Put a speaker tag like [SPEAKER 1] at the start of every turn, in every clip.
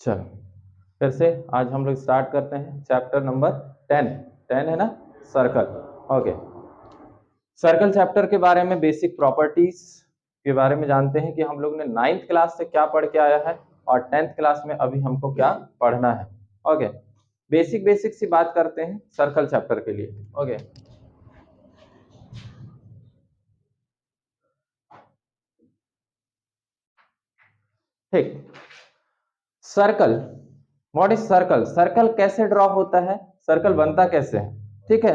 [SPEAKER 1] चलो फिर से आज हम लोग स्टार्ट करते हैं चैप्टर नंबर 10। 10 है ना, सर्कल। ओके, सर्कल चैप्टर के बारे में बेसिक प्रॉपर्टीज के बारे में जानते हैं कि हम लोग ने 9th क्लास से क्या पढ़ के आया है और 10th क्लास में अभी हमको क्या पढ़ना है। ओके, बेसिक बेसिक सी बात करते हैं सर्कल चैप्टर के लिए। ओके, ठीक। Circle, what is circle? Circle कैसे ड्रॉ होता है, सर्कल बनता कैसे है? ठीक है,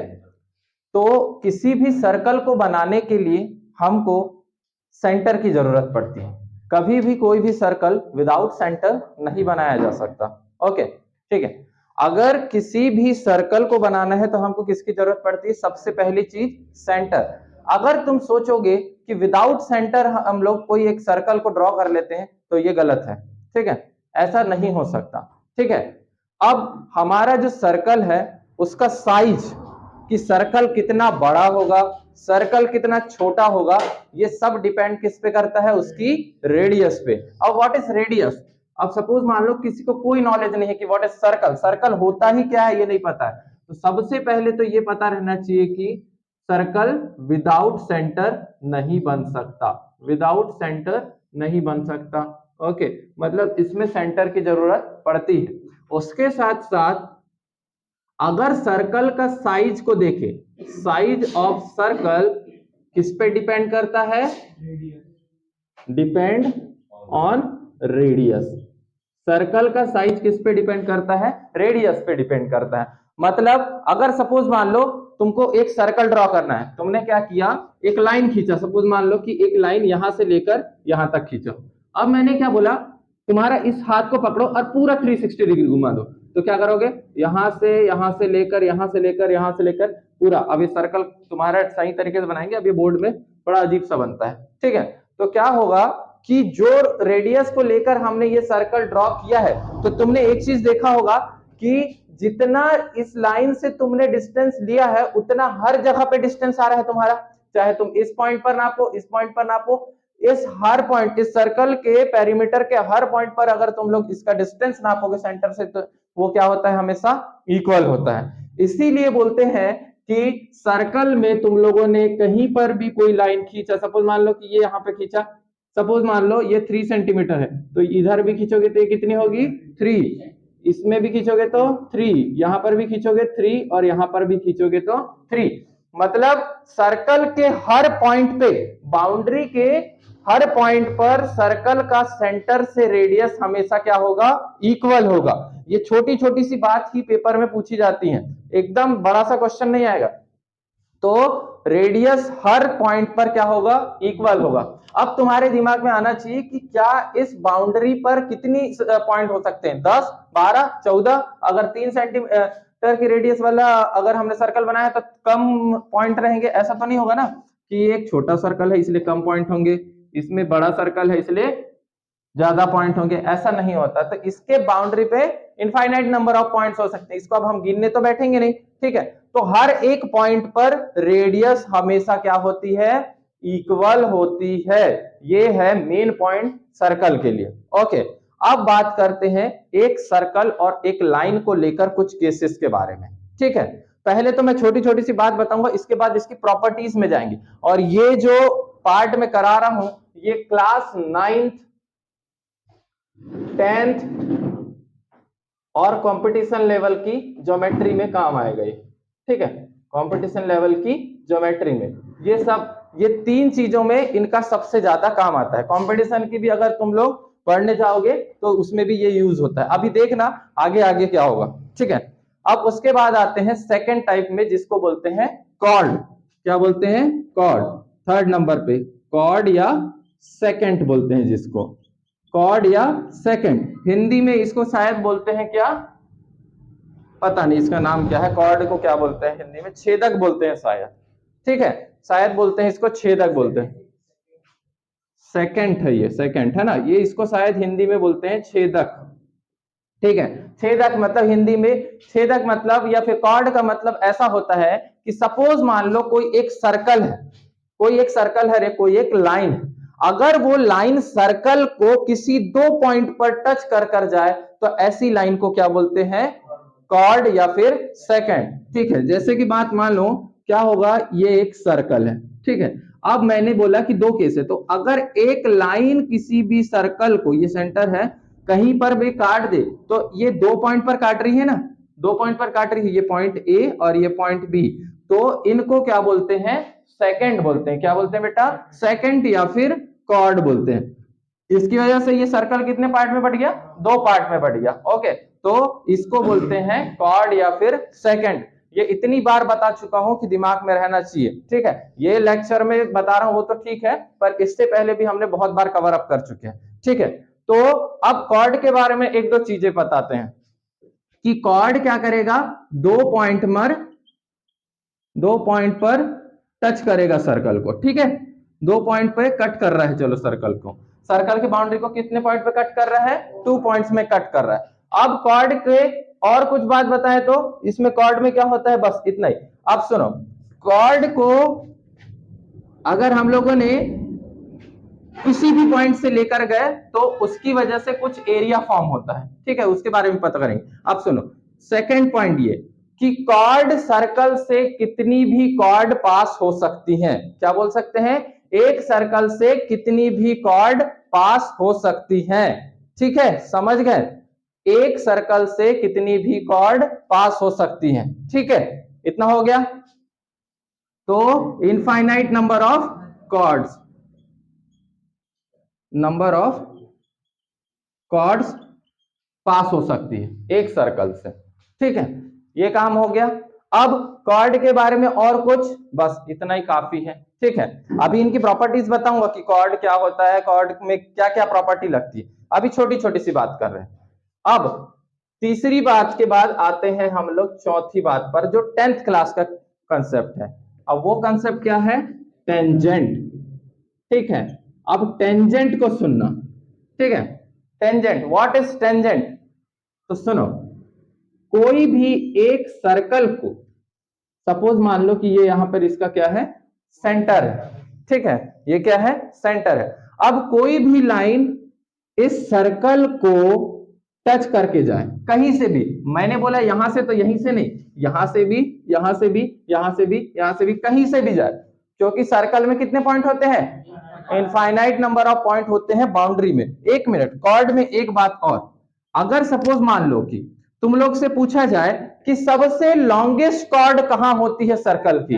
[SPEAKER 1] तो किसी भी सर्कल को बनाने के लिए हमको सेंटर की जरूरत पड़ती है। कभी भी कोई भी सर्कल विदाउट सेंटर नहीं बनाया जा सकता। ओके, ठीक है। अगर किसी भी सर्कल को बनाना है तो हमको किसकी जरूरत पड़ती है? सबसे पहली चीज सेंटर। अगर तुम सोचोगे कि विदाउट सेंटर हम लोग कोई एक सर्कल को ड्रॉ कर लेते हैं तो ये गलत है। ठीक है, ऐसा नहीं हो सकता। ठीक है, अब हमारा जो सर्कल है उसका साइज, कि सर्कल कितना बड़ा होगा, सर्कल कितना छोटा होगा, ये सब डिपेंड किस पे करता है? उसकी रेडियस पे। अब व्हाट इज रेडियस? अब सपोज मान लो किसी को कोई नॉलेज नहीं है कि व्हाट इज सर्कल, सर्कल होता ही क्या है ये नहीं पता है, तो सबसे पहले तो ये पता रहना चाहिए कि सर्कल विदाउट सेंटर नहीं बन सकता, विदाउट सेंटर नहीं बन सकता। ओके, मतलब इसमें सेंटर की जरूरत पड़ती है। उसके साथ साथ अगर सर्कल का साइज को देखें, साइज ऑफ सर्कल किस पे डिपेंड करता है? Depend on radius. सर्कल का साइज किस पे डिपेंड करता है? रेडियस पे डिपेंड करता है। मतलब अगर सपोज मान लो तुमको एक सर्कल ड्रॉ करना है, तुमने क्या किया? एक लाइन खींचा। सपोज मान लो कि एक लाइन यहां से लेकर यहां तक खींचो। अब मैंने क्या बोला? तुम्हारा इस हाथ को पकड़ो और पूरा 360 डिग्री घुमा दो। तो क्या करोगे? यहां से लेकर यहां से लेकर यहां से लेकर पूरा। अब ये सर्कल तुम्हारा सही तरीके से बनाएंगे, अब ये बोर्ड में बड़ा अजीब सा बनता है। ठीक है, तो क्या होगा कि जो रेडियस को लेकर हमने ये सर्कल ड्रॉ किया है, तो तुमने एक चीज देखा होगा कि जितना इस लाइन से तुमने डिस्टेंस लिया है उतना हर जगह पे डिस्टेंस आ रहा है तुम्हारा। चाहे तुम इस पॉइंट पर नापो, इस पॉइंट पर नापो, इस हर पॉइंट, इस सर्कल के पेरीमीटर के हर पॉइंट पर अगर तुम लोग इसका डिस्टेंस नापोगे सेंटर से, तो वो क्या होता है? हमेशा इक्वल होता है। इसीलिए बोलते हैं कि सर्कल में तुम लोगों ने कहीं पर भी कोई लाइन खींचा, सपोज मान लो कि ये यहाँ पे खींचा, सपोज मान लो ये 3 सेंटीमीटर है, तो इधर भी खींचोगे तो ये कितनी होगी? 3। इसमें भी खींचोगे तो 3, यहां पर भी खींचोगे 3 और यहां पर भी खींचोगे तो 3। मतलब सर्कल के हर पॉइंट पे, बाउंड्री के हर पॉइंट पर सर्कल का सेंटर से रेडियस हमेशा क्या होगा? इक्वल होगा। ये छोटी छोटी सी बात ही पेपर में पूछी जाती है, एकदम बड़ा सा क्वेश्चन नहीं आएगा। तो रेडियस हर पॉइंट पर क्या होगा? इक्वल होगा। अब तुम्हारे दिमाग में आना चाहिए कि क्या इस बाउंड्री पर कितनी पॉइंट हो सकते हैं? 10, 12, 14? अगर 3 सेंटीमीटर की रेडियस वाला अगर हमने सर्कल बनाया तो कम पॉइंट रहेंगे? ऐसा तो नहीं होगा ना कि एक छोटा सर्कल है इसलिए कम पॉइंट होंगे, इसमें बड़ा सर्कल है इसलिए ज्यादा पॉइंट होंगे। ऐसा नहीं होता। तो इसके बाउंड्री पे इनफाइनाइट नंबर ऑफ पॉइंट्स हो सकते हैं, इसको अब हम गिनने तो बैठेंगे नहीं। ठीक है, तो हर एक पॉइंट पर रेडियस हमेशा क्या होती है? इक्वल होती है। ये है मेन पॉइंट सर्कल के लिए। ओके, अब बात करते हैं एक सर्कल और एक लाइन को लेकर कुछ केसेस के बारे में। ठीक है, पहले तो मैं छोटी छोटी सी बात बताऊंगा, इसके बाद इसकी प्रॉपर्टीज में जाएंगे। और ये जो पार्ट में करा रहा हूं ये क्लास 9th, 10th और कंपटीशन लेवल की ज्योमेट्री में काम आएगा ये। ठीक है, कंपटीशन लेवल की ज्योमेट्री में ये सब, ये 3 चीजों में इनका सबसे ज्यादा काम आता है। कंपटीशन की भी अगर तुम लोग पढ़ने जाओगे तो उसमें भी ये यूज होता है। अभी देखना आगे आगे क्या होगा। ठीक है, अब उसके बाद आते हैं सेकेंड टाइप में जिसको बोलते हैं कॉर्ड। क्या बोलते हैं? कॉर्ड। थर्ड नंबर पे कॉर्ड या सेकेंड बोलते हैं जिसको, कॉर्ड या सेकंड। हिंदी में इसको शायद बोलते हैं क्या, पता नहीं इसका नाम क्या है। कॉर्ड को क्या बोलते हैं हिंदी में? छेदक बोलते हैं शायद। ठीक है, शायद बोलते हैं इसको छेदक बोलते हैं। सेकंड है, ये सेकंड है ना, ये इसको शायद हिंदी में बोलते हैं छेदक। ठीक है, छेदक मतलब हिंदी में छेदक मतलब या फिर कॉर्ड का मतलब ऐसा होता है कि सपोज मान लो कोई एक सर्कल है। कोई एक सर्कल है रे, कोई एक लाइन, अगर वो लाइन सर्कल को किसी दो पॉइंट पर टच कर कर जाए तो ऐसी लाइन को क्या बोलते हैं, कॉर्ड या फिर सेकंड। ठीक है, जैसे कि बात मान लो क्या होगा, ये एक सर्कल है, ठीक है। अब मैंने बोला कि दो केस है, तो अगर एक लाइन किसी भी सर्कल को, ये सेंटर है, कहीं पर भी काट दे तो ये दो पॉइंट पर काट रही है ना, दो पॉइंट पर काट रही है, ये पॉइंट ए और ये पॉइंट बी, तो इनको क्या बोलते हैं, सेकंड बोलते हैं। क्या बोलते हैं बेटा, सेकंड या फिर कॉर्ड बोलते हैं। इसकी वजह से ये सर्कल कितने पार्ट में बट गया, दो पार्ट में बट गया। ओके, तो इसको बोलते हैं कॉर्ड या फिर सेकंड। ये इतनी बार बता चुका हूं कि दिमाग में रहना चाहिए, ठीक है। ये लेक्चर में बता रहा हूं वो तो ठीक है, पर इससे पहले भी हमने बहुत बार कवर अप कर चुके हैं, ठीक है। तो अब कॉर्ड के बारे में एक दो चीजें बताते हैं कि कॉर्ड क्या करेगा, दो पॉइंट पर टच करेगा सर्कल को, ठीक है। दो पॉइंट पे कट कर रहा है, चलो सर्कल को, सर्कल की बाउंड्री को कितने पॉइंट पे कट कर रहा है, 2 पॉइंट्स में कट कर रहा है। अब कॉर्ड के और कुछ बात बताए तो इसमें कॉर्ड में क्या होता है, बस इतना ही। अब सुनो, कॉर्ड को अगर हम लोगों ने किसी भी पॉइंट से लेकर गए तो उसकी वजह से कुछ एरिया फॉर्म होता है, ठीक है, उसके बारे में पता करेंगे। अब सुनो, सेकंड पॉइंट ये कि कॉर्ड सर्कल से कितनी भी कॉर्ड पास हो सकती हैं। क्या बोल सकते हैं, एक सर्कल से कितनी भी कॉर्ड पास हो सकती हैं, ठीक है, समझ गए। एक सर्कल से कितनी भी कॉर्ड पास हो सकती हैं, ठीक है, इतना हो गया। तो infinite number of chords, number of chords पास हो सकती है एक सर्कल से, ठीक है, ये काम हो गया। अब कॉर्ड के बारे में और कुछ, बस इतना ही काफी है, ठीक है। अभी इनकी प्रॉपर्टीज बताऊंगा कि कॉर्ड क्या होता है, कॉर्ड में क्या क्या प्रॉपर्टी लगती है, अभी छोटी छोटी सी बात कर रहे हैं। अब तीसरी बात के बाद आते हैं हम लोग चौथी बात पर, जो 10th क्लास का कंसेप्ट है। अब वो कंसेप्ट क्या है, टेंजेंट, ठीक है। अब टेंजेंट को सुनना, ठीक है। टेंजेंट, व्हाट इज टेंजेंट, तो सुनो, कोई भी एक सर्कल को, सपोज मान लो कि ये यहां पर इसका क्या है, सेंटर है, ठीक है, ये क्या है, सेंटर है। अब कोई भी लाइन इस सर्कल को टच करके जाए कहीं से भी, मैंने बोला यहां से तो यहीं से नहीं, यहां से भी, यहां से भी, यहां से भी, यहां से भी, कहीं से भी जाए, क्योंकि सर्कल में कितने पॉइंट होते हैं, इनफाइनाइट नंबर ऑफ पॉइंट होते हैं बाउंड्री में। एक मिनट, कॉर्ड में एक बात और, अगर सपोज मान लो कि तुम लोग से पूछा जाए कि सबसे लॉन्गेस्ट कॉर्ड कहां होती है सर्कल की,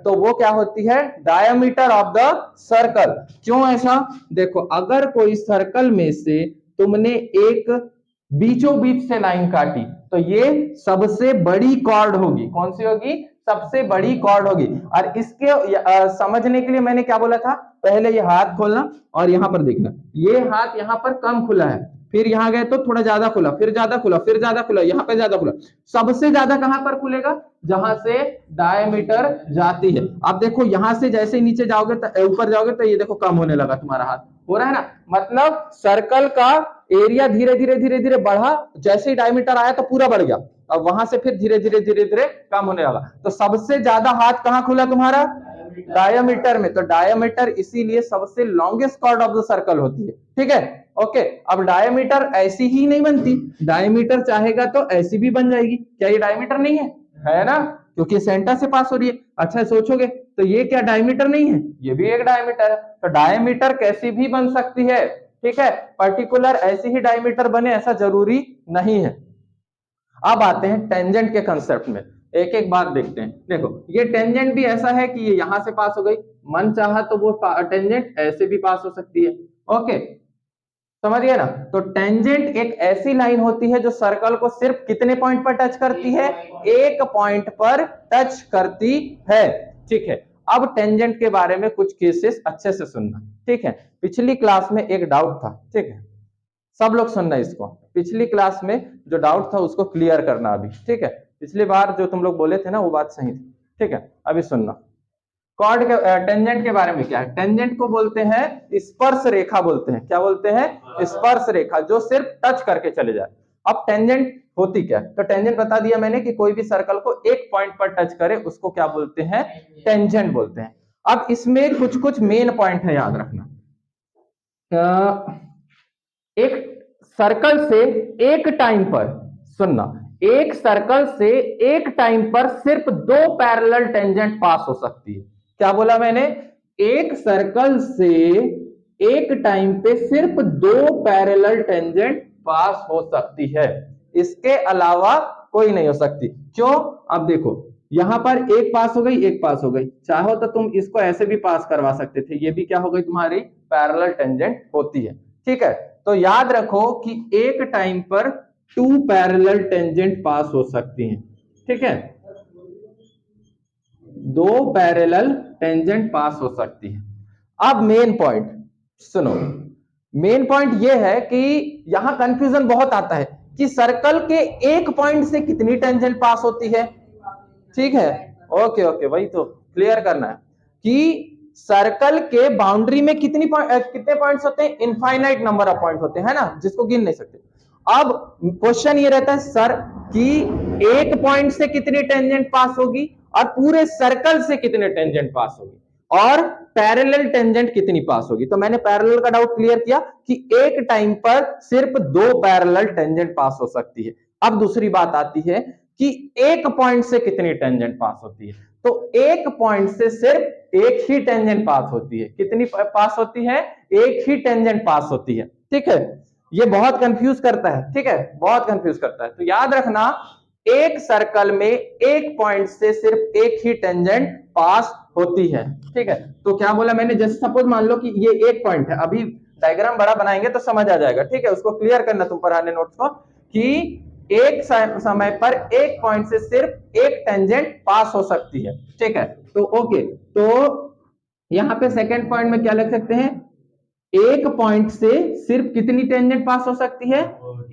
[SPEAKER 1] तो वो क्या होती है, डायमीटर ऑफ द सर्कल। क्यों ऐसा, देखो, अगर कोई सर्कल में से तुमने एक बीचों बीच से लाइन काटी तो ये सबसे बड़ी कॉर्ड होगी, कौन सी होगी, सबसे बड़ी कॉर्ड होगी। और इसके समझने के लिए मैंने क्या बोला था, पहले ये हाथ खोलना और यहां पर देखना, ये हाथ यहां पर कम खुला है, फिर यहां गए तो थोड़ा ज्यादा खुला, फिर ज्यादा खुला, फिर ज्यादा खुला, यहां पे ज्यादा खुला, सबसे ज्यादा कहां पर खुलेगा, जहां से डायमीटर जाती है। अब देखो यहां से जैसे नीचे जाओगे तो ऊपर जाओगे तो ये देखो कम होने लगा, तुम्हारा हाथ हो रहा है ना, मतलब सर्कल का एरिया धीरे धीरे धीरे धीरे बढ़ा, जैसे ही डायमीटर आया तो पूरा बढ़ गया, अब वहां से फिर धीरे धीरे धीरे धीरे कम होने लगा। तो सबसे ज्यादा हाथ कहां खुला तुम्हारा, डायमीटर में। तो डायमीटर इसीलिए सबसे longest chord of the circle होती है, ठीक है। ओके, अब डायमीटर ऐसी ही नहीं बनती, डायमीटर चाहेगा तो ऐसी भी बन जाएगी। क्या ये डायमीटर नहीं है ना, क्योंकि सेंटर से पास हो रही है। अच्छा सोचोगे तो ये क्या डायमीटर नहीं है, ये भी एक डायमीटर है। तो डायमीटर कैसी भी बन सकती है, ठीक है, पर्टिकुलर ऐसी ही डायमीटर बने ऐसा जरूरी नहीं है। अब आते हैं टेंजेंट के कंसेप्ट में, एक एक बात देखते हैं। देखो, ये टेंजेंट भी ऐसा है कि ये यहां से पास हो गई, मन चाहा तो वो टेंजेंट ऐसे भी पास हो सकती है। ओके, समझिए ना। तो टेंजेंट एक ऐसी लाइन होती है जो सर्कल को सिर्फ कितने पॉइंट पर टच करती है, एक पॉइंट पर टच करती है, ठीक है। अब टेंजेंट के बारे में कुछ केसेस अच्छे से सुनना, ठीक है। पिछली क्लास में एक डाउट था, ठीक है, सब लोग सुनना इसको, पिछली क्लास में जो डाउट था उसको क्लियर करना अभी, ठीक है। पिछली बार जो तुम लोग बोले थे ना वो बात सही थी, ठीक है। अभी सुनना, कॉर्ड के टेंजेंट के बारे में क्या है, टेंजेंट को बोलते हैं स्पर्श रेखा बोलते हैं। क्या बोलते हैं, स्पर्श रेखा, जो सिर्फ टच करके चले जाए। अब टेंजेंट होती क्या है, तो टेंजेंट बता दिया मैंने कि कोई भी सर्कल को एक पॉइंट पर टच करे उसको क्या बोलते हैं, टेंजेंट बोलते हैं। अब इसमें कुछ कुछ मेन पॉइंट है, याद रखना। एक सर्कल से एक टाइम पर, सुनना, एक सर्कल से एक टाइम पर सिर्फ दो पैरेलल टेंजेंट पास हो सकती है। क्या बोला मैंने? एक सर्कल से एक टाइम पे सिर्फ दो पैरेलल टेंजेंट पास हो सकती है, इसके अलावा कोई नहीं हो सकती। क्यों? अब देखो, यहां पर एक पास हो गई, एक पास हो गई, चाहो तो तुम इसको ऐसे भी पास करवा सकते थे, ये भी क्या हो गई तुम्हारी पैरेलल टेंजेंट होती है। ठीक है, तो याद रखो कि एक टाइम पर टू पैरेलल टेंजेंट पास हो सकती हैं। ठीक है, दो पैरेलल टेंजेंट पास हो सकती है। अब मेन पॉइंट सुनो, मेन पॉइंट यह है कि यहां कंफ्यूजन बहुत आता है कि सर्कल के एक पॉइंट से कितनी टेंजेंट पास होती है। ठीक है, ओके ओके, वही तो क्लियर करना है कि सर्कल के बाउंड्री में कितने पॉइंट्स होते हैं? इनफाइनाइट नंबर ऑफ पॉइंट होते हैं, है ना, जिसको गिन नहीं सकते। अब क्वेश्चन ये रहता है सर कि एक पॉइंट से कितनी टेंजेंट पास होगी और पूरे सर्कल से कितने टेंजेंट पास होगी और पैरेलल टेंजेंट कितनी पास होगी। तो मैंने पैरेलल का डाउट क्लियर किया कि एक टाइम पर सिर्फ दो पैरेलल टेंजेंट पास हो सकती है। अब दूसरी बात आती है कि एक पॉइंट से कितनी टेंजेंट पास होती है। तो एक पॉइंट से सिर्फ एक ही टेंजेंट पास होती है। कितनी पास होती है? एक ही टेंजेंट पास होती है। ठीक है, ये बहुत कंफ्यूज करता है। ठीक है, बहुत कंफ्यूज करता है। तो याद रखना, एक सर्कल में एक पॉइंट से सिर्फ एक ही टेंजेंट पास होती है। ठीक है, तो क्या बोला मैंने? जैसे सपोज मान लो कि ये एक पॉइंट है, अभी डायग्राम बड़ा बनाएंगे तो समझ आ जाएगा। ठीक है, उसको क्लियर करना तुम पुराने नोट्स को कि एक समय पर एक पॉइंट से सिर्फ एक टेंजेंट पास हो सकती है। ठीक है, तो ओके, तो यहां पे सेकंड पॉइंट में क्या लिख सकते हैं? एक पॉइंट से सिर्फ कितनी टेंजेंट पास हो सकती है?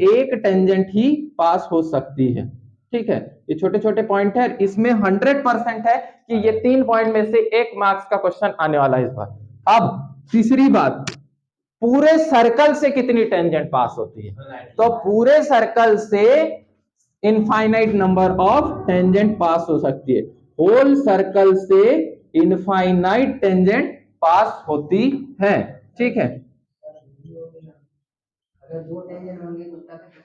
[SPEAKER 1] एक टेंजेंट ही पास हो सकती है। ठीक है, ये छोटे छोटे पॉइंट है, इसमें 100% है कि ये 3 पॉइंट में से 1 मार्क्स का क्वेश्चन आने वाला है इस बार। अब तीसरी बात, पूरे सर्कल से कितनी टेंजेंट पास होती है? तो पूरे सर्कल से इनफाइनाइट नंबर ऑफ टेंजेंट पास हो सकती है। होल सर्कल से इनफाइनाइट टेंजेंट पास होती है। ठीक है, अगर दो टेंजेंट होंगे तो उसका कैसे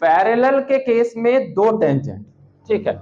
[SPEAKER 1] पैरेलल के केस में दो टेंजेंट। ठीक है,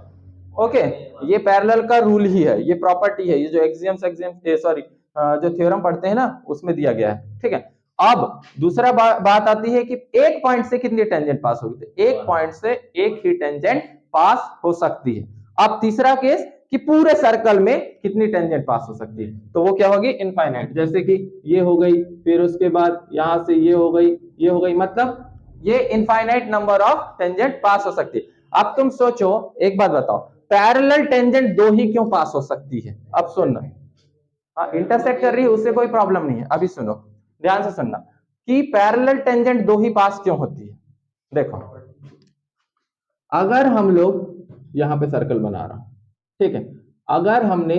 [SPEAKER 1] ओके, ये पैरेलल का रूल ही है, ये प्रॉपर्टी है, ये जो सॉरी जो थ्योरम पढ़ते हैं ना उसमें दिया गया है। ठीक है, अब दूसरा बात आती है कि एक पॉइंट से कितनी टेंजेंट पास होगी। तो एक पॉइंट से एक ही टेंजेंट पास हो सकती है। अब तीसरा केस कि पूरे सर्कल में कितनी टेंजेंट पास हो सकती है, तो वो क्या होगी? इनफाइनाइट। जैसे कि ये हो गई, फिर उसके बाद यहां से ये हो गई, ये हो गई, मतलब ये इनफाइनाइट नंबर ऑफ टेंजेंट पास हो सकती है। अब तुम सोचो, एक बात बताओ, पैरेलल टेंजेंट दो ही क्यों पास हो सकती है? अब सुनना, हाँ इंटरसेक्ट कर रही है उससे कोई प्रॉब्लम नहीं है। अभी सुनो, ध्यान से सुनना कि पैरेलल टेंजेंट दो ही पास क्यों होती है। देखो, अगर हम लोग यहां पे सर्कल बना रहा हूं, ठीक है, अगर हमने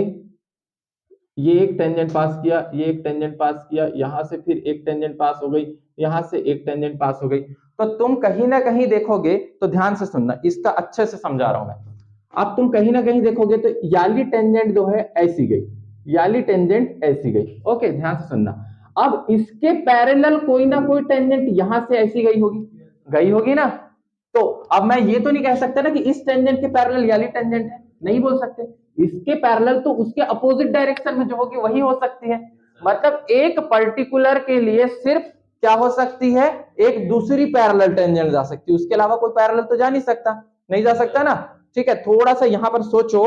[SPEAKER 1] ये एक टेंजेंट पास किया, ये एक टेंजेंट पास किया, यहां से फिर एक टेंजेंट पास हो गई, यहां से एक टेंजेंट पास हो गई, तो तुम कहीं ना कहीं देखोगे, तो ध्यान से सुनना, इसका अच्छे से समझा रहा हूं मैं। अब तुम कहीं ना कहीं देखोगे तो याली टेंजेंट जो है ऐसी गई, याली टेंजेंट ऐसी गई। ओके, ध्यान से सुनना। अब इसके पैरेलल कोई ना कोई टेंजेंट यहां से ऐसी गई होगी ना। तो अब मैं ये तो नहीं कह सकता ना कि इस टेंजेंट के पैरेलल याली टेंजेंट है, नहीं बोल सकते। इसके पैरेलल तो उसके अपोजिट डायरेक्शन में जो होगी वही हो सकती है। मतलब एक पर्टिकुलर के लिए सिर्फ क्या हो सकती है? एक दूसरी पैरेलल टेंजेंट जा सकती है, उसके अलावा कोई पैरेलल तो जा नहीं सकता, नहीं जा सकता ना। ठीक है, थोड़ा सा यहां पर सोचो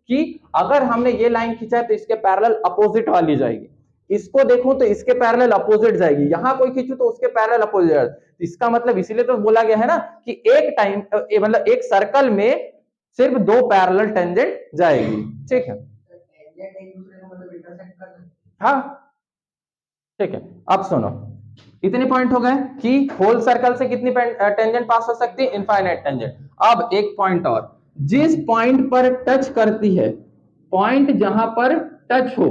[SPEAKER 1] कि अगर हमने ये लाइन खींचा है तो इसके पैरेलल अपोजिट वाली जाएगी, इसको देखूं तो इसके पैरेलल अपोजिट जाएगी, यहां कोई खींचू तो उसके पैरेलल अपोजिट। इसका मतलब इसीलिए तो बोला गया है ना कि एक टाइम मतलब एक सर्कल में सिर्फ दो पैरेलल टेंजेंट जाएगी। ठीक है, हाँ ठीक है। अब सुनो, इतने पॉइंट हो गए कि होल सर्कल से कितनी टेंजेंट पास हो सकती है? Infinite tangent. अब एक पॉइंट और, जिस पॉइंट पर टच करती है, पॉइंट जहां पर टच हो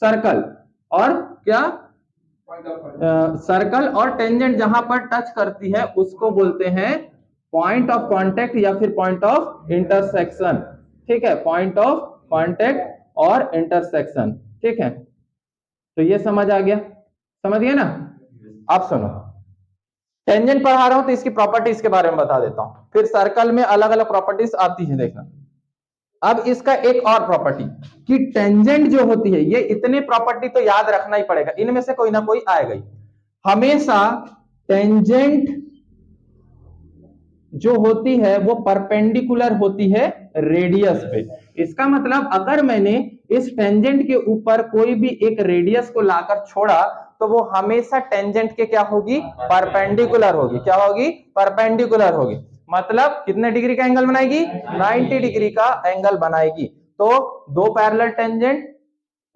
[SPEAKER 1] सर्कल और क्या सर्कल और टेंजेंट जहां पर टच करती है उसको बोलते हैं पॉइंट ऑफ कांटेक्ट या फिर पॉइंट ऑफ इंटरसेक्शन। ठीक है, पॉइंट ऑफ कांटेक्ट और इंटरसेक्शन। ठीक है, तो ये समझ आ गया, समझ गया ना। आप सुनो, टेंजेंट पढ़ा रहा हूं तो इसकी प्रॉपर्टीज के बारे में बता देता हूं, फिर सर्कल में अलग अलग प्रॉपर्टीज आती है, देखना। अब इसका एक और प्रॉपर्टी कि टेंजेंट जो होती है, ये इतने प्रॉपर्टी तो याद रखना ही पड़ेगा, इनमें से कोई ना कोई आएगा ही। हमेशा टेंजेंट जो होती है वो परपेंडिकुलर होती है रेडियस पे। इसका मतलब अगर मैंने इस टेंजेंट के ऊपर कोई भी एक रेडियस को लाकर छोड़ा तो वो हमेशा टेंजेंट के क्या होगी, परपेंडिकुलर होगी। क्या होगी, परपेंडिकुलर होगी। मतलब कितने डिग्री का एंगल बनाएगी, 90 डिग्री का एंगल बनाएगी। तो दो पैरेलल टेंजेंट,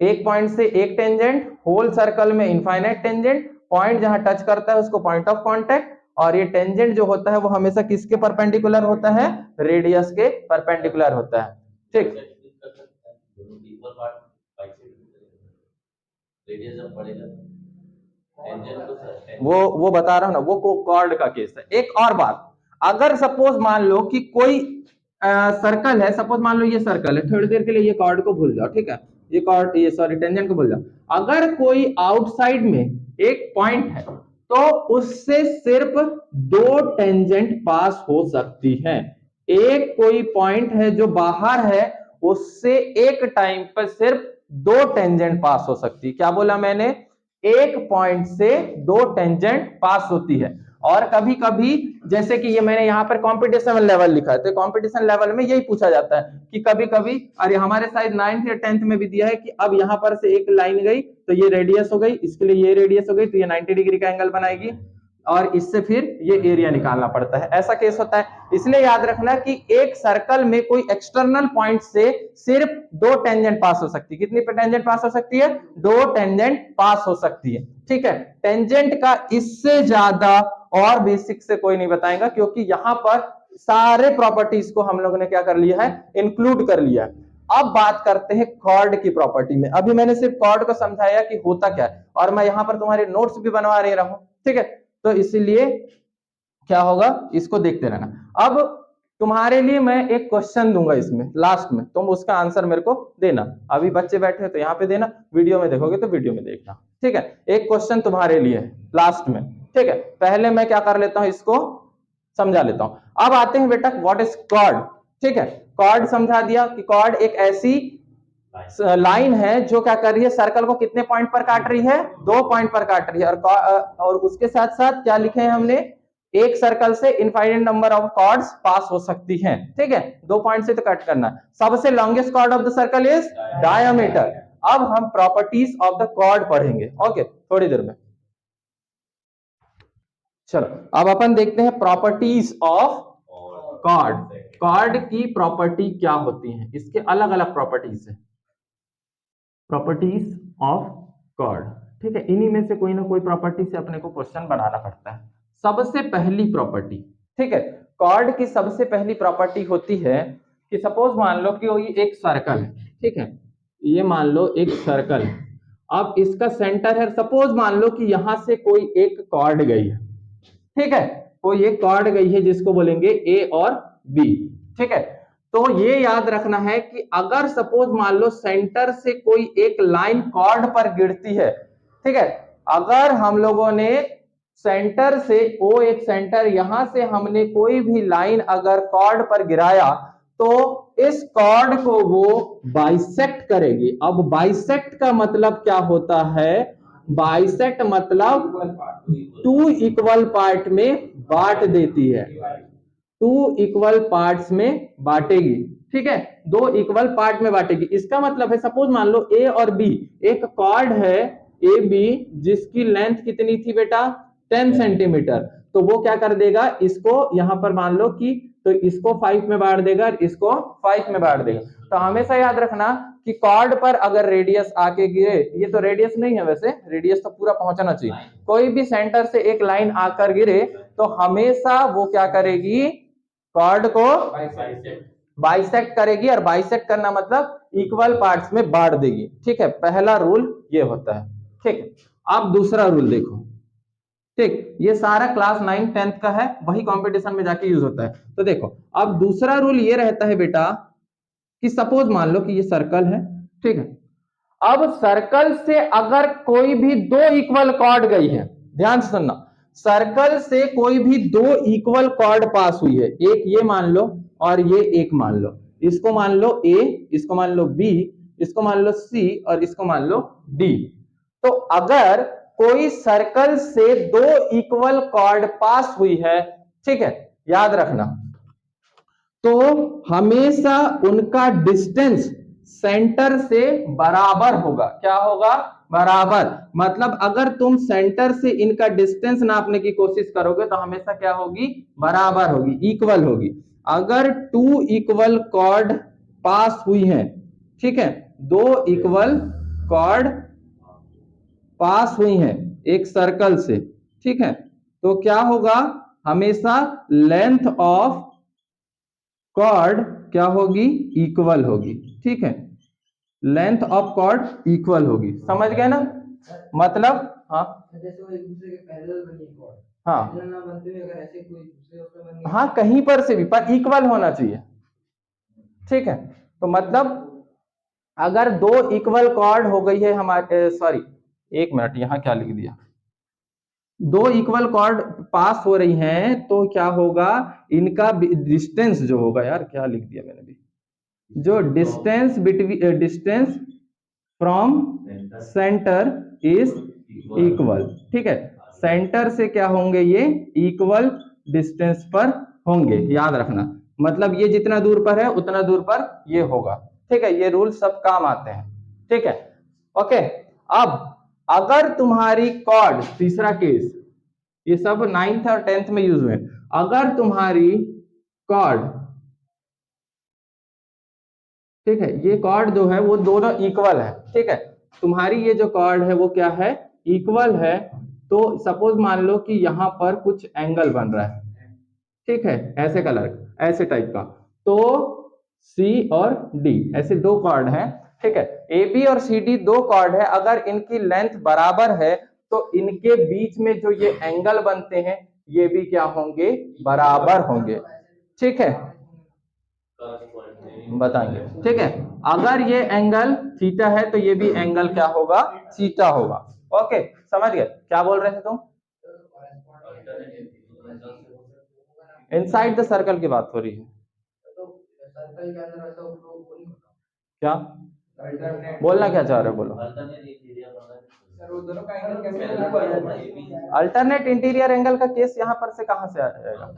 [SPEAKER 1] एक पॉइंट से एक टेंजेंट, होल सर्कल में इनफाइनाइट टेंजेंट, पॉइंट जहां टच करता है उसको पॉइंट ऑफ कांटेक्ट, और ये टेंजेंट जो होता है वो हमेशा किसके परपेंडिकुलर होता है, रेडियस के परपेंडिकुलर होता है। ठीक, वो बता रहा हूं ना, वो कॉर्ड का केस है। एक और बात, अगर सपोज मान लो कि कोई सर्कल है, सपोज मान लो ये सर्कल है, थोड़ी देर के लिए ये कॉर्ड को भूल जाओ, ठीक है, ये कॉर्ड, ये सॉरी टेंजेंट को भूल जाओ। अगर कोई आउटसाइड में एक पॉइंट है तो उससे सिर्फ दो टेंजेंट पास हो सकती हैं। एक कोई पॉइंट है जो बाहर है, उससे एक टाइम पर सिर्फ दो टेंजेंट पास हो सकती है। क्या बोला मैंने, एक पॉइंट से दो टेंजेंट पास होती है। और कभी कभी जैसे कि ये मैंने यहाँ पर कंपटीशन लेवल लिखा है, तो कंपटीशन लेवल में यही पूछा जाता है कि कभी कभी, अरे हमारे शायद 9th या 10th में भी दिया है कि अब यहाँ पर से एक लाइन गई तो ये रेडियस हो गई, इसके लिए ये रेडियस हो गई, तो ये 90 डिग्री का एंगल बनाएगी, और इससे फिर ये एरिया निकालना पड़ता है। ऐसा केस होता है। इसलिए याद रखना कि एक सर्कल में कोई एक्सटर्नल पॉइंट से सिर्फ दो टेंजेंट पास हो सकती है। कितनी टेंजेंट पास हो सकती है, दो टेंजेंट पास हो सकती है। ठीक है, टेंजेंट का इससे ज्यादा और बेसिक से कोई नहीं बताएगा, क्योंकि यहां पर सारे प्रॉपर्टीज को हम लोगों ने क्या कर लिया है, इंक्लूड कर लिया है। अब बात करते हैं कॉर्ड की प्रॉपर्टी में। अभी मैंने सिर्फ कॉर्ड को समझाया कि होता क्या है, और मैं यहां पर तुम्हारे नोट्स भी बनवा रहा हूं, ठीक है, तो इसीलिए क्या होगा, इसको देखते रहना। अब तुम्हारे लिए मैं एक क्वेश्चन दूंगा इसमें लास्ट में, तुम उसका आंसर मेरे को देना। अभी बच्चे बैठे हैं तो यहाँ पे देना, वीडियो में देखोगे तो वीडियो में देखना, ठीक है। एक क्वेश्चन तुम्हारे लिए है लास्ट में, ठीक है। पहले मैं क्या कर लेता हूं, इसको समझा लेता हूं। अब आते हैं बेटा, व्हाट इज कॉर्ड, ठीक है। कॉर्ड समझा दिया कि कॉर्ड एक ऐसी लाइन है जो क्या कर रही है, सर्कल को कितने पॉइंट पर काट रही है, दो पॉइंट पर काट रही है। और उसके साथ साथ क्या लिखे हैं हमने, एक सर्कल से इनफाइनाइट नंबर ऑफ कॉर्ड्स पास हो सकती हैं, ठीक है। दो पॉइंट से तो कट करना। सबसे longest chord of the circle is diameter. अब हम प्रॉपर्टीज ऑफ द कॉर्ड पढ़ेंगे, ओके, थोड़ी देर में। चलो अब अपन देखते हैं प्रॉपर्टीज ऑफ कॉर्ड। कॉर्ड की प्रॉपर्टी क्या होती है, इसके अलग अलग प्रॉपर्टीज है, प्रॉपर्टीज ऑफ कॉर्ड, ठीक है। इन्हीं में से कोई ना कोई प्रॉपर्टी से अपने को क्वेश्चन बनाना पड़ता है। सबसे पहली प्रॉपर्टी, ठीक है, कॉर्ड की सबसे पहली प्रॉपर्टी होती है कि सपोज मान लो कि ये एक सर्कल है, ठीक है, ये मान लो एक सर्कल है। अब इसका सेंटर है, सपोज मान लो कि यहां से कोई एक कॉर्ड गई है, ठीक है, कोई एक कॉर्ड गई है जिसको बोलेंगे ए और बी, ठीक है। तो ये याद रखना है कि अगर सपोज मान लो सेंटर से कोई एक लाइन कॉर्ड पर गिरती है, ठीक है, अगर हम लोगों ने सेंटर से, ओ एक सेंटर, यहां से हमने कोई भी लाइन अगर कॉर्ड पर गिराया तो इस कॉर्ड को वो बाइसेक्ट करेगी। अब बाइसेक्ट का मतलब क्या होता है, बाइसेक्ट मतलब टू इक्वल पार्ट में बांट देती है, टू इक्वल पार्ट्स में बांटेगी, ठीक है, दो इक्वल पार्ट में बांटेगी। इसका मतलब है सपोज मान लो ए और बी, एक कॉर्ड है ए बी जिसकी लेंथ कितनी थी बेटा, 10 सेंटीमीटर, तो वो क्या कर देगा, इसको यहां पर मान लो कि, तो इसको 5 में बांट देगा, इसको 5 में बांट देगा। तो हमेशा याद रखना कि कॉर्ड पर अगर रेडियस आके गिरे, ये तो रेडियस नहीं है वैसे, रेडियस तो पूरा पहुंचना चाहिए, कोई भी सेंटर से एक लाइन आकर गिरे तो हमेशा वो क्या करेगी, कॉर्ड को बाइसेक्ट करेगी, और बाइसेक्ट करना मतलब इक्वल पार्ट्स में बांट देगी, ठीक है। पहला रूल ये होता है, ठीक। अब दूसरा रूल देखो, ठीक, ये सारा क्लास 9 10th का है, वही कंपटीशन में जाके यूज होता है। तो देखो अब दूसरा रूल ये रहता है बेटा कि सपोज मान लो कि ये सर्कल है, ठीक है। अब सर्कल से अगर कोई भी दो इक्वल कॉर्ड गई है, ध्यान से सुनना, सर्कल से कोई भी दो इक्वल कॉर्ड पास हुई है, एक ये मान लो और ये एक मान लो, इसको मान लो ए, इसको मान लो बी, इसको मान लो सी और इसको मान लो डी। तो अगर कोई सर्कल से दो इक्वल कॉर्ड पास हुई है, ठीक है, याद रखना, तो हमेशा उनका डिस्टेंस सेंटर से बराबर होगा। क्या होगा? बराबर। मतलब अगर तुम सेंटर से इनका डिस्टेंस नापने की कोशिश करोगे तो हमेशा क्या होगी? बराबर होगी, इक्वल होगी। अगर टू इक्वल कॉर्ड पास हुई हैं, ठीक है, दो इक्वल कॉर्ड पास हुई हैं एक सर्कल से, ठीक है, तो क्या होगा? हमेशा लेंथ ऑफ कॉर्ड क्या होगी? इक्वल होगी, ठीक है, लेंथ ऑफ कॉर्ड इक्वल होगी। समझ गए ना? मतलब हाँ, जैसे वो एक दूसरे के पैरेलल बनी कॉर्ड, हाँ, पैरेलल ना बनते हुए अगर ऐसे कोई दूसरे उसमें बन गई, हाँ, कहीं पर से भी, पर इक्वल होना चाहिए, ठीक है। तो मतलब अगर दो इक्वल कॉर्ड हो गई है हमारे, सॉरी एक मिनट, यहां क्या लिख दिया, दो इक्वल कॉर्ड पास हो रही हैं तो क्या होगा? इनका डिस्टेंस जो होगा, यार क्या लिख दिया मैंने भी, जो distance between, distance from centre is equal, ठीक है, सेंटर से क्या होंगे? ये इक्वल डिस्टेंस पर होंगे, याद रखना। मतलब ये जितना दूर पर है उतना दूर पर ये होगा, ठीक है, ये रूल सब काम आते हैं, ठीक है, ओके। अब अगर तुम्हारी कॉर्ड, तीसरा केस, ये सब 9th और 10th में यूज हुए, अगर तुम्हारी कॉर्ड, ठीक है, ये कॉर्ड जो है वो दोनों इक्वल है, ठीक है, तुम्हारी ये जो कॉर्ड है वो क्या है? इक्वल है। तो सपोज मान लो कि यहां पर कुछ एंगल बन रहा है, ठीक है, ऐसे कलर, ऐसे टाइप का, तो सी और डी ऐसे दो कॉर्ड हैं, ठीक है, ए बी और सी डी दो कॉर्ड है, अगर इनकी लेंथ बराबर है तो इनके बीच में जो ये एंगल बनते हैं ये भी क्या होंगे? बराबर होंगे, ठीक है, बताएंगे, ठीक है। अगर ये एंगल थीटा है तो ये भी एंगल क्या होगा? थीटा होगा। ओके, समझ गए क्या बोल रहे थे तुम? इनसाइड द सर्कल की बात हो रही है। क्या बोलना क्या चाह रहे हो? बोलो। अल्टरनेट इंटीरियर एंगल का केस यहाँ पर से कहां से आएगा?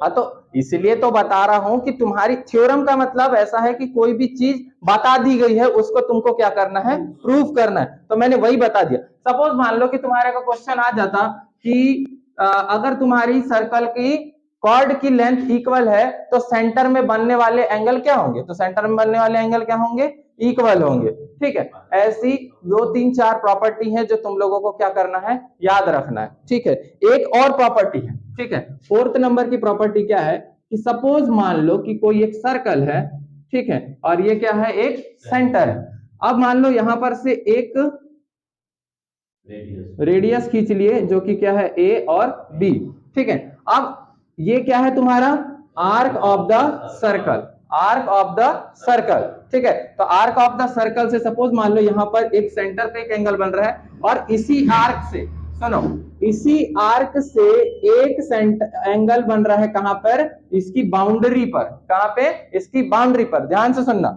[SPEAKER 1] हाँ, तो इसलिए तो बता रहा हूं कि तुम्हारी थ्योरम का मतलब ऐसा है कि कोई भी चीज बता दी गई है उसको तुमको क्या करना है? प्रूफ करना है। तो मैंने वही बता दिया। सपोज मान लो कि तुम्हारे को क्वेश्चन आ जाता कि अगर तुम्हारी सर्कल की कॉर्ड की लेंथ इक्वल है तो सेंटर में बनने वाले एंगल क्या होंगे? तो सेंटर में बनने वाले एंगल क्या होंगे? इक्वल होंगे, ठीक है। ऐसी दो तीन चार प्रॉपर्टी है जो तुम लोगों को क्या करना है? याद रखना है, ठीक है। एक और प्रॉपर्टी है, ठीक है, फोर्थ नंबर की प्रॉपर्टी क्या है कि सपोज मान लो कि कोई एक सर्कल है, ठीक है, और ये क्या है? एक सेंटर है। अब मान लो यहां पर से एक रेडियस खींच लिए जो कि क्या है? ए और बी, ठीक है। अब ये क्या है तुम्हारा? Arc of the circle, arc of the circle, ठीक है। तो आर्क ऑफ द सर्कल से सपोज मान लो यहां पर एक सेंटर पे एक एंगल बन रहा है और इसी आर्क से, सुनो, इसी आर्क से एक एंगल बन रहा है कहां पर? इसकी बाउंड्री पर। कहां पे? इसकी बाउंड्री पर। ध्यान से सुनना,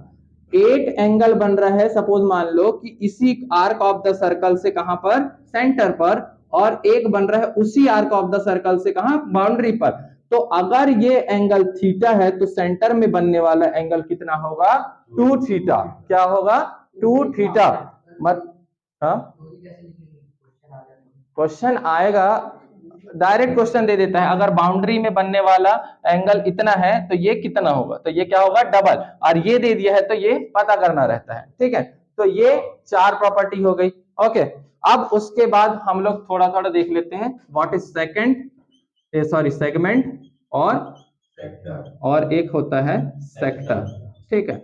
[SPEAKER 1] एक एंगल बन रहा है सपोज मान लो कि इसी आर्क ऑफ द सर्कल से कहां पर? सेंटर पर। और एक बन रहा है उसी आर्क ऑफ द सर्कल से कहां? बाउंड्री पर। तो अगर ये एंगल थीटा है तो सेंटर में बनने वाला एंगल कितना होगा? 2 थीटा। क्या होगा? 2 थीटा। मत हाँ, क्वेश्चन आएगा, डायरेक्ट क्वेश्चन दे देता है अगर बाउंड्री में बनने वाला एंगल इतना है तो ये कितना होगा? तो ये क्या होगा? डबल। और ये दे दिया है तो ये पता करना रहता है, ठीक है। तो ये चार प्रॉपर्टी हो गई, ओके। अब उसके बाद हम लोग थोड़ा थोड़ा देख लेते हैं व्हाट इज सेगमेंट और एक होता है सेक्टर, ठीक है।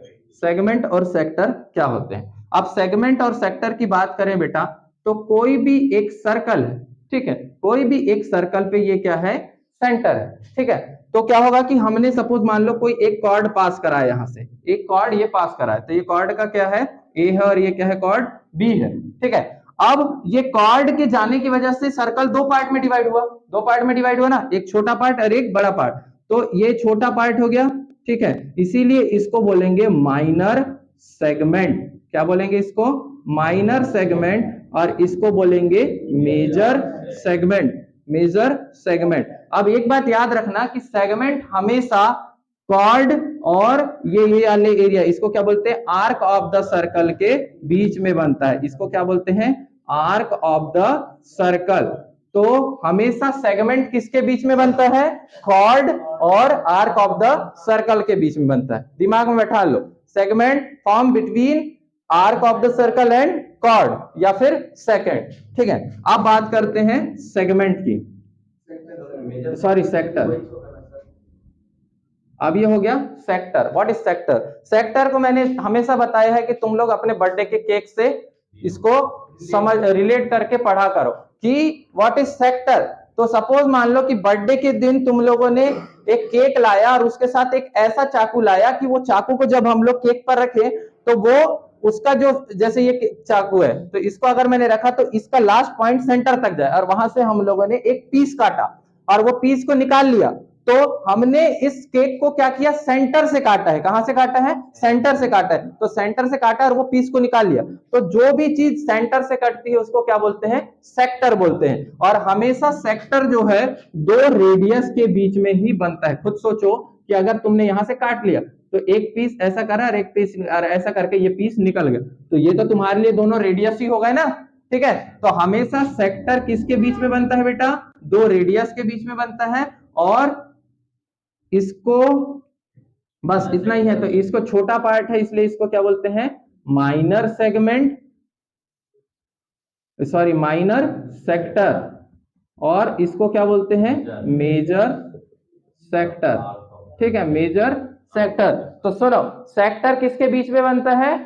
[SPEAKER 1] सेगमेंट और सेक्टर क्या होते हैं? अब सेगमेंट और सेक्टर की बात करें बेटा, तो कोई भी एक सर्कल है, ठीक है, कोई भी एक सर्कल पे ये क्या है? सेंटर है। ठीक है, तो क्या होगा कि हमने सपोज मान लो कोई एक कॉर्ड पास करा है, यहां से एक कॉर्ड ये पास करा है, तो ये कॉर्ड का क्या है, ए है, और ये क्या है, कॉर्ड बी है। ठीक है, अब ये कॉर्ड के जाने की वजह से सर्कल दो पार्ट में डिवाइड हुआ, दो पार्ट में डिवाइड हुआ ना, एक छोटा पार्ट और एक बड़ा पार्ट, तो ये छोटा पार्ट हो गया। ठीक है, इसीलिए इसको बोलेंगे माइनर सेगमेंट। क्या बोलेंगे इसको, माइनर सेगमेंट, और इसको बोलेंगे मेजर सेगमेंट, मेजर सेगमेंट। अब एक बात याद रखना कि सेगमेंट हमेशा कॉर्ड और ये वाले एरिया, इसको क्या बोलते हैं, आर्क ऑफ द सर्कल के बीच में बनता है, इसको क्या बोलते हैं, आर्क ऑफ द सर्कल। तो हमेशा सेगमेंट किसके बीच में बनता है, कॉर्ड और आर्क ऑफ द सर्कल के बीच में बनता है। दिमाग में बैठा लो, segment form between arc of the circle and chord या फिर सेकंड। ठीक है, अब बात करते हैं सेगमेंट की, सॉरी सेक्टर। अब ये हो गया sector. What is sector, sector को मैंने हमेशा बताया है कि तुम लोग अपने बर्थडे के केक से इसको समझ रिलेट करके पढ़ा करो कि व्हाट इज सेक्टर। तो सपोज मान लो कि बर्थडे के दिन तुम लोगों ने एक केक लाया और उसके साथ एक ऐसा चाकू लाया कि वो चाकू को जब हम लोग केक पर रखे तो वो उसका जो, जैसे ये चाकू है तो इसको अगर मैंने रखा तो इसका लास्ट पॉइंट सेंटर तक जाए, और वहां से हम लोगों ने एक पीस काटा और वो पीस को निकाल लिया, तो हमने इस केक को क्या किया, सेंटर से काटा है। कहां से काटा है, सेंटर से काटा है, तो सेंटर से काटा और वो पीस को निकाल लिया। तो जो भी चीज सेंटर से कटती है उसको क्या बोलते हैं, सेक्टर बोलते हैं। और हमेशा सेक्टर जो है दो रेडियस के बीच में ही बनता है। खुद सोचो कि अगर तुमने यहां से काट लिया तो एक पीस ऐसा करा और एक पीस और ऐसा करके ये पीस निकल गया, तो ये तो तुम्हारे लिए दोनों रेडियस ही हो गए ना। ठीक है, तो हमेशा सेक्टर किसके बीच में बनता है बेटा, दो रेडियस के बीच में बनता है। और इसको बस इतना ही है, तो इसको छोटा पार्ट है इसलिए इसको क्या बोलते हैं, minor segment, sorry minor sector, और इसको क्या बोलते हैं, मेजर सेक्टर। ठीक है, मेजर सेक्टर। तो सुनो, सेक्टर किसके बीच में बनता है,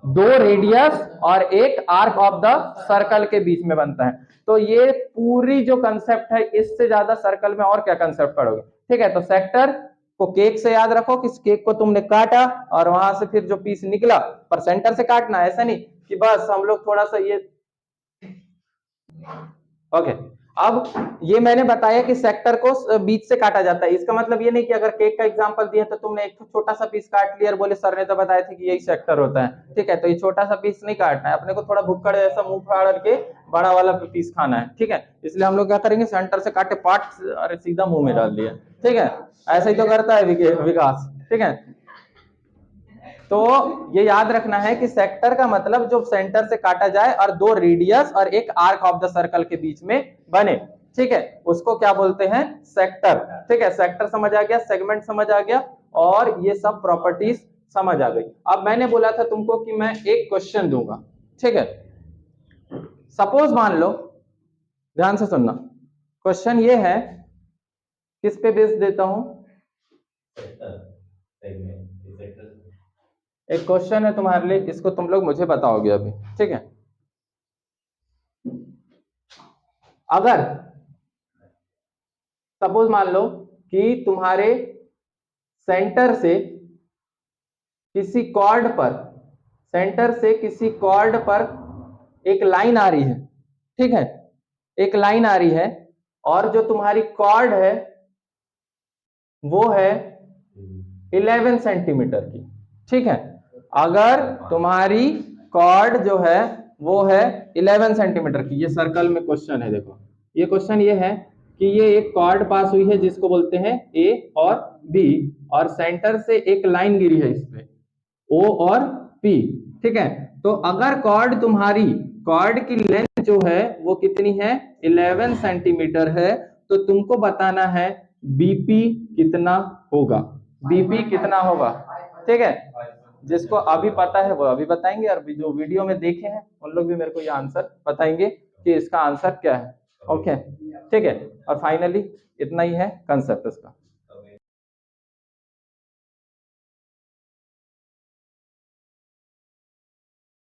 [SPEAKER 1] दो रेडियस और एक आर्क ऑफ द सर्कल के बीच में बनता है। तो ये पूरी जो कंसेप्ट है, इससे ज्यादा सर्कल में और क्या कंसेप्ट पढ़ोगे। ठीक है, तो सेक्टर को केक से याद रखो कि केक को तुमने काटा और वहां से फिर जो पीस निकला, पर सेंटर से काटना, ऐसा नहीं कि बस हम लोग थोड़ा सा ये। ओके, अब ये मैंने बताया कि सेक्टर को बीच से काटा जाता है। इसका मतलब ये नहीं कि अगर केक का एग्जांपल दिया तो तुमने एक छोटा सा पीस काट लिया और बोले सर ने तो बताया था कि यही सेक्टर होता है। ठीक है, तो ये छोटा सा पीस नहीं काटना है, अपने को थोड़ा भुक्कड़ जैसा मुंह फाड़ के बड़ा वाला पीस खाना है। ठीक है, इसलिए हम लोग क्या करेंगे, सेंटर से काटे पार्ट अरे सीधा मुंह में डाल दिया। ठीक है, ऐसा ही तो करता है विकास। ठीक है, तो ये याद रखना है कि सेक्टर का मतलब जो सेंटर से काटा जाए और दो रेडियस और एक आर्क ऑफ द सर्कल के बीच में बने। ठीक है, उसको क्या बोलते हैं, सेक्टर। ठीक है, सेक्टर समझ आ गया, सेगमेंट समझ आ गया, और ये सब प्रॉपर्टीज समझ आ गई। अब मैंने बोला था तुमको कि मैं एक क्वेश्चन दूंगा। ठीक है, सपोज मान लो, ध्यान से सुनना, क्वेश्चन ये है, किस पे बेस देता हूं, एक क्वेश्चन है तुम्हारे लिए, इसको तुम लोग मुझे बताओगे अभी। ठीक है, अगर सपोज मान लो कि तुम्हारे सेंटर से किसी कॉर्ड पर, सेंटर से किसी कॉर्ड पर एक लाइन आ रही है। ठीक है, एक लाइन आ रही है, और जो तुम्हारी कॉर्ड है वो है 11 सेंटीमीटर की। ठीक है, अगर तुम्हारी कॉर्ड जो है वो है 11 सेंटीमीटर की, ये सर्कल में क्वेश्चन है। देखो ये क्वेश्चन ये है कि ये एक कॉर्ड पास हुई है जिसको बोलते हैं ए और बी, और सेंटर से एक लाइन गिरी है इस पे ओ और पी। ठीक है, तो अगर कॉर्ड तुम्हारी, कॉर्ड की लेंथ जो है वो कितनी है, 11 सेंटीमीटर है, तो तुमको बताना है बीपी कितना होगा, बीपी कितना होगा। ठीक है, जिसको अभी पता है वो अभी बताएंगे, और जो वीडियो में देखे हैं उन लोग भी मेरे को ये आंसर बताएंगे कि इसका आंसर क्या है। ओके, ठीक है, और फाइनली इतना ही है कंसेप्ट इसका।